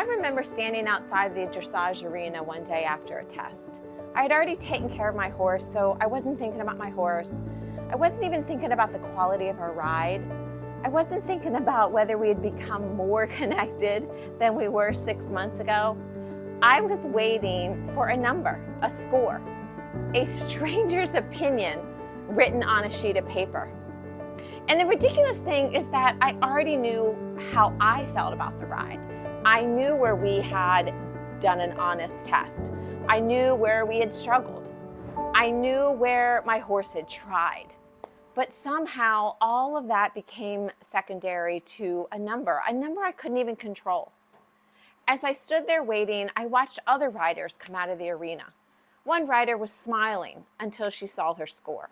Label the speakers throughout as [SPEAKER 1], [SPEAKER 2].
[SPEAKER 1] I remember standing outside the dressage arena one day after a test. I had already taken care of my horse, so I wasn't thinking about my horse. I wasn't even thinking about the quality of our ride. I wasn't thinking about whether we had become more connected than we were 6 months ago. I was waiting for a number, a score, a stranger's opinion written on a sheet of paper. And the ridiculous thing is that I already knew how I felt about the ride. I knew where we had done an honest test. I knew where we had struggled. I knew where my horse had tried. But somehow all of that became secondary to a number I couldn't even control. As I stood there waiting, I watched other riders come out of the arena. One rider was smiling until she saw her score.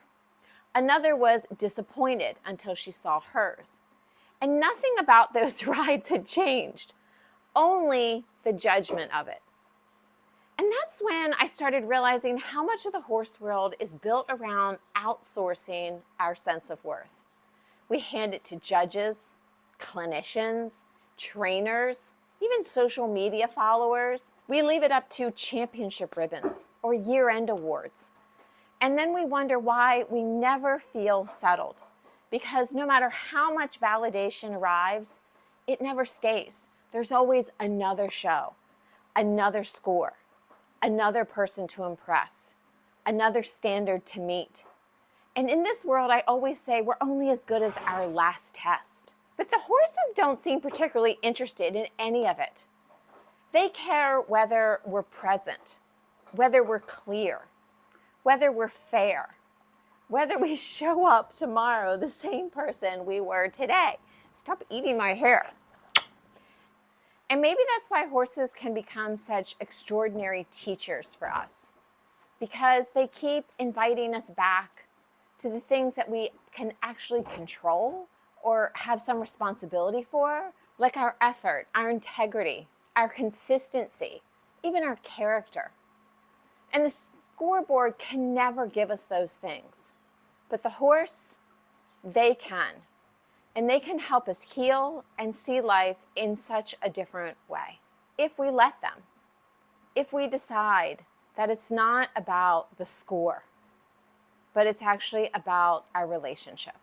[SPEAKER 1] Another was disappointed until she saw hers. And nothing about those rides had changed, only the judgment of it. And that's when I started realizing how much of the horse world is built around outsourcing our sense of worth. We hand it to judges, clinicians, trainers, even social media followers. We leave it up to championship ribbons or year-end awards. And then we wonder why we never feel settled. Because no matter how much validation arrives, it never stays. There's always another show, another score, another person to impress, another standard to meet. And in this world, I always say we're only as good as our last test. But the horses don't seem particularly interested in any of it. They care whether we're present, whether we're clear, whether we're fair, whether we show up tomorrow the same person we were today. Stop eating my hair. And maybe that's why horses can become such extraordinary teachers for us, because they keep inviting us back to the things that we can actually control or have some responsibility for, like our effort, our integrity, our consistency, even our character. And the scoreboard can never give us those things. But the horse, they can. And they can help us heal and see life in such a different way, if we let them. If we decide that it's not about the score, but it's actually about our relationship.